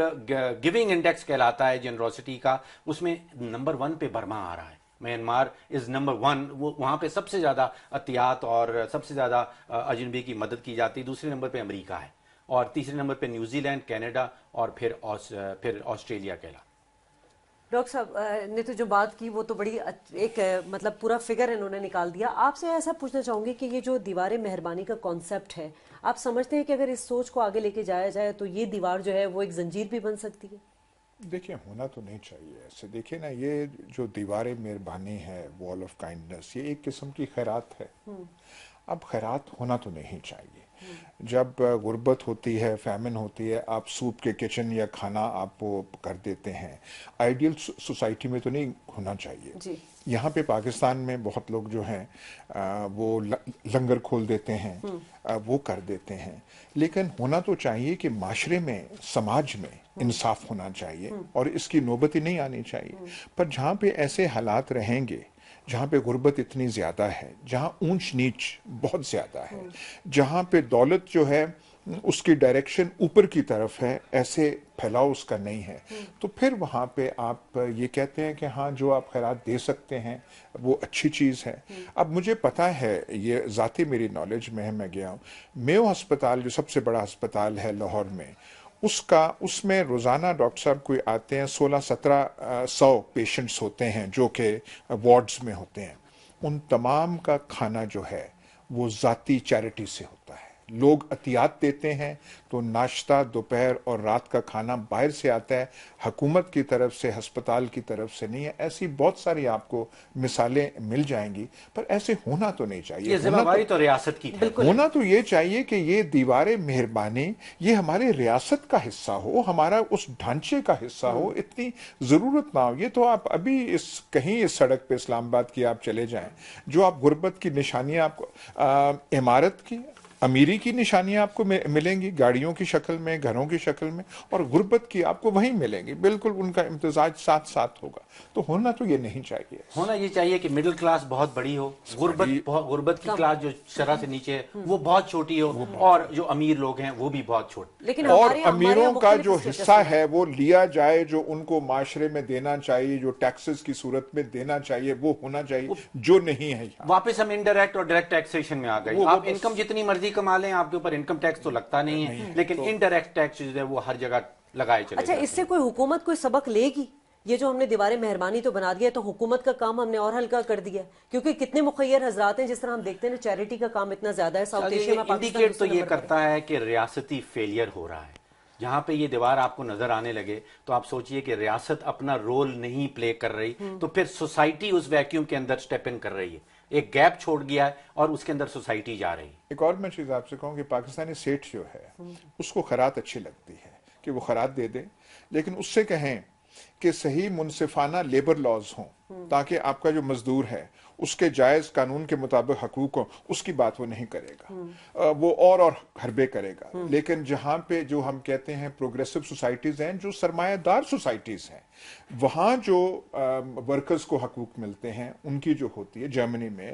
गिविंग इंडेक्स कहलाता है जनरोसिटी का, उसमें नंबर 1 पे बर्मा आ रहा है। म्यांमार इज नंबर 1, वो वहां पे सबसे ज्यादा अतियात और सबसे ज्यादा अजनबी की मदद की जाती है। दूसरे नंबर पे अमेरिका है और तीसरे नंबर पे न्यूजीलैंड, कनाडा और फिर ऑस्ट्रेलिया कहला। डॉक्टर साहब ने तो जो बात की वो तो बड़ी एक मतलब पूरा फिगर इन्होंने निकाल दिया। आपसे ऐसा पूछना चाहूंगी कि ये जो दीवार मेहरबानी का कॉन्सेप्ट है, आप समझते हैं कि अगर इस सोच को आगे लेके जाया जाए तो ये दीवार जो है वो एक जंजीर भी बन सकती है? देखिए, होना तो नहीं चाहिए ऐसे। देखिए ना, ये जो दीवार मेहरबानी है, वॉल ऑफ काइंडनेस, ये एक किस्म की खैरात है। अब खैरात होना तो नहीं चाहिए। जब गुर्बत होती है, फैमिन होती है, आप सूप के किचन या खाना आप वो कर देते हैं। आइडियल सोसाइटी में तो नहीं होना चाहिए जी। यहाँ पे पाकिस्तान में बहुत लोग जो हैं वो लंगर खोल देते हैं, वो कर देते हैं। लेकिन होना तो चाहिए कि माशरे में, समाज में इंसाफ होना चाहिए और इसकी नौबत ही नहीं आनी चाहिए। पर जहाँ पे ऐसे हालात रहेंगे, जहाँ पे गुर्बत इतनी ज़्यादा है, जहाँ ऊंच नीच बहुत ज़्यादा है, जहाँ पे दौलत जो है उसकी डायरेक्शन ऊपर की तरफ है, ऐसे फैलाव उसका नहीं है, तो फिर वहाँ पे आप ये कहते हैं कि हाँ, जो आप खैरात दे सकते हैं वो अच्छी चीज़ है। अब मुझे पता है, ये ज़ाती मेरी नॉलेज में है, मैं गया हूँ मेयो अस्पताल, जो सबसे बड़ा अस्पताल है लाहौर में, उसमें रोज़ाना डॉक्टर साहब कोई आते हैं, 16-1700 पेशेंट्स होते हैं जो कि वार्ड्स में होते हैं। उन तमाम का खाना जो है वो ज़ाती चैरिटी से होता है। लोग अतियात देते हैं तो नाश्ता, दोपहर और रात का खाना बाहर से आता है, हुकूमत की तरफ से, अस्पताल की तरफ से नहीं है। ऐसी बहुत सारी आपको मिसालें मिल जाएंगी, पर ऐसे होना तो नहीं चाहिए। ये जिम्मेदारी तो रियासत की है। होना तो ये चाहिए कि ये दीवारें मेहरबानी ये हमारे रियासत का हिस्सा हो, हमारा उस ढांचे का हिस्सा हो, इतनी जरूरत ना हो। ये तो आप अभी कहीं इस सड़क पे इस्लामाबाद की आप चले जाएं, जो आप गुर्बत की निशानियां आपको इमारत की, अमीरी की निशानियां आपको मिलेंगी गाड़ियों की शक्ल में, घरों की शक्ल में, और गुर्बत की आपको वहीं मिलेंगी। बिल्कुल उनका इम्तिजाज साथ साथ होगा। तो होना तो ये नहीं चाहिए। होना ये चाहिए कि मिडिल क्लास बहुत बड़ी हो, गुर्बत की क्लास जो शरह से नीचे है वो बहुत छोटी हो, और जो अमीर लोग हैं वो भी बहुत छोटे। लेकिन और अमीरों का जो हिस्सा है वो लिया जाए, जो उनको माशरे में देना चाहिए, जो टैक्सेस की सूरत में देना चाहिए, वो होना चाहिए, जो नहीं है। वापस हम इनडायरेक्ट और डायरेक्ट टैक्सेशन में आ गए। आप इनकम जितनी मर्जी कमा लें, आपके ऊपर इनकम टैक्स तो लगता नहीं है, लेकिन इनडायरेक्ट टैक्स जो है वो हर जगह लगाए चले। अच्छा, इससे कोई हुकूमत कोई सबक लेगी? ये जो हमने दीवारें मेहरबानी तो बना दिया, तो हुकूमत का काम हमने और हल्का कर दिया, क्योंकि कितने मुखय्यर हजरात हैं। जिस तरह हम देखते हैं चैरिटी का काम इतना ज्यादा है साउथ एशिया में, इंडिकेट तो ये करता है कि रियासती फेलियर हो रहा है। जहां पे ये दीवार आपको नजर आने लगे तो आप सोचिए कि रियासत अपना रोल नहीं प्ले कर रही, तो फिर सोसाइटी उस वैक्यूम के अंदर स्टेप इन कर रही है, एक गैप छोड़ गया है और उसके अंदर सोसाइटी जा रही है। एक और मैं चीज आपसे कहूँ कि पाकिस्तानी सेठ जो है उसको खैरात अच्छी लगती है कि वो खैरात दे दे, लेकिन उससे कहें कि सही मुनसिफाना लेबर लॉज हों, ताकि आपका जो मजदूर है उसके जायज कानून के मुताबिक हकूक हो, उसकी बात वो नहीं करेगा, वो और हरबे करेगा। लेकिन जहां पे जो हम कहते हैं प्रोग्रेसिव सोसाइटीज हैं, जो सरमायादार सोसाइटीज हैं, वहां जो वर्कर्स को हकूक मिलते हैं उनकी जो होती है, जर्मनी में,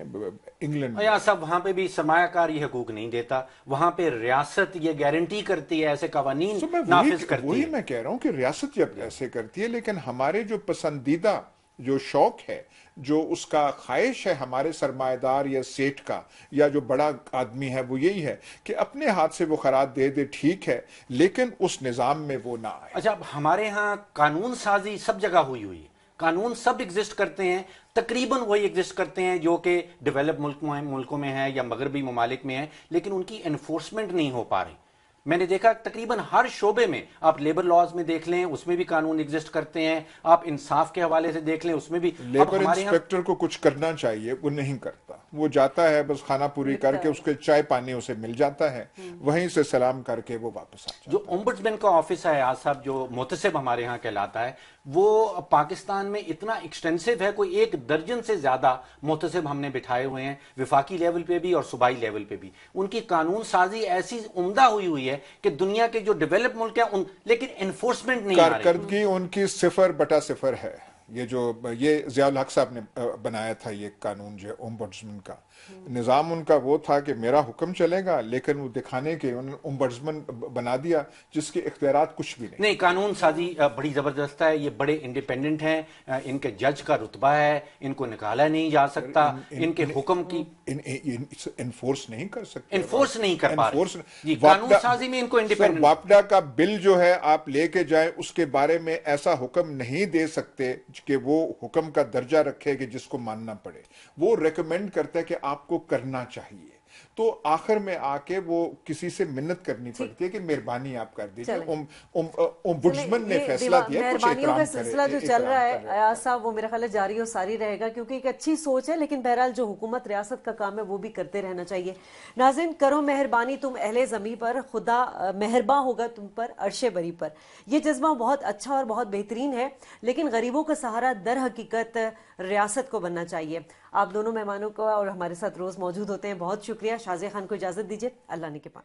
इंग्लैंड में, या सब वहां पे भी सरमायाकार ये हकूक नहीं देता, वहां पे रियासत ये गारंटी करती है, ऐसे कवानीन नाफिज करती है। वही मैं कह रहा हूं कि रियासत जब ऐसे करती है, लेकिन हमारे जो पसंदीदा जो शौक है, जो उसका ख्वाहिश है हमारे सरमाएदार या सेठ का या जो बड़ा आदमी है, वो यही है कि अपने हाथ से वो खराद दे दे, ठीक है, लेकिन उस निजाम में वो ना आए। अच्छा, अब हमारे यहाँ कानून साजी सब जगह हुई है, कानून सब एग्जिस्ट करते हैं, तकरीबन वही एग्जिस्ट करते हैं जो कि डेवलप मुल्कों में है या मगरबी ममालिक में है, लेकिन उनकी एनफोर्समेंट नहीं हो पा रही। मैंने देखा तकरीबन हर शोबे में, आप लेबर लॉज में देख लें, उसमें भी कानून एग्जिस्ट करते हैं, आप इंसाफ के हवाले से देख लें, उसमें भी। लेबर इंस्पेक्टर को कुछ करना चाहिए, वो नहीं करता, वो जाता है बस खाना पूरी करके, उसके चाय पानी उसे मिल जाता है, वहीं से सलाम करके वो वापस आ जाता है। जो ओम्बुड्समैन का ऑफिस है आज साहब, जो मुहतसिब हमारे यहाँ कहलाता है, वो पाकिस्तान में इतना एक्सटेंसिव है, कोई 1 दर्जन से ज्यादा मुहतसिब हमने बिठाए हुए हैं, विफाकी लेवल पे भी और सूबाई लेवल पे भी। उनकी कानून साजी ऐसी उम्दा हुई है कि दुनिया के जो डेवलप मुल्क हैं लेकिन एनफोर्समेंट नहीं आ रही। कारकर्दगी उनकी 0/0 है। ये ज़ियाउल हक साहब ने बनाया था ये कानून, जो ओम्बुड्समैन का निज़ाम उनका वो था कि मेरा हुक्म चलेगा, लेकिन वो दिखाने के उन्होंने ओम्बुड्समैन बना दिया जिसके इख्तियारात कुछ भी नहीं। कानून साजी बड़ी जबरदस्त है, ये बड़े इंडिपेंडेंट हैं, इनके जज का रुतबा है, इनको निकाला नहीं जा सकता, इनके हुक्म की इन्फोर्स नहीं कर सकते, इन्फोर्स नहीं कर पा रहे। कानून साजी में इनको इंडिपेंडेंट। वापडा का बिल जो है आप लेके जाए, उसके बारे में ऐसा हुक्म नहीं दे सकते कि वो हुक्म का दर्जा रखे कि जिसको मानना पड़े। वो रेकमेंड करता है कि आपको करना चाहिए, तो आखिर में आके वो किसी से मिन्नत करनी पड़ती है कि मेहरबानी आप कर दीजिए। ओम्बुड्समैन ने फैसला दिया, मेहरबानियों का सिलसिला जो चल रहा है अयाज साहब, वो मेरा ख्याल है जारी और सारी रहेगा, क्योंकि एक अच्छी सोच है, लेकिन बहरहाल जो हुकूमत रियासत का काम है वो भी करते रहना चाहिए। नाज़रीन, करो मेहरबानी तुम अहले ज़मीं पर, खुदा मेहरबा होगा तुम पर अर्शे बरी पर। ये जज्बा बहुत अच्छा और बहुत बेहतरीन है, लेकिन गरीबों का सहारा दर हकीकत रियासत को बनना चाहिए। आप दोनों मेहमानों को और हमारे साथ रोज मौजूद होते हैं, बहुत शुक्रिया। शाज़िया खान को इजाजत दीजिए, अल्लाह ने के पास।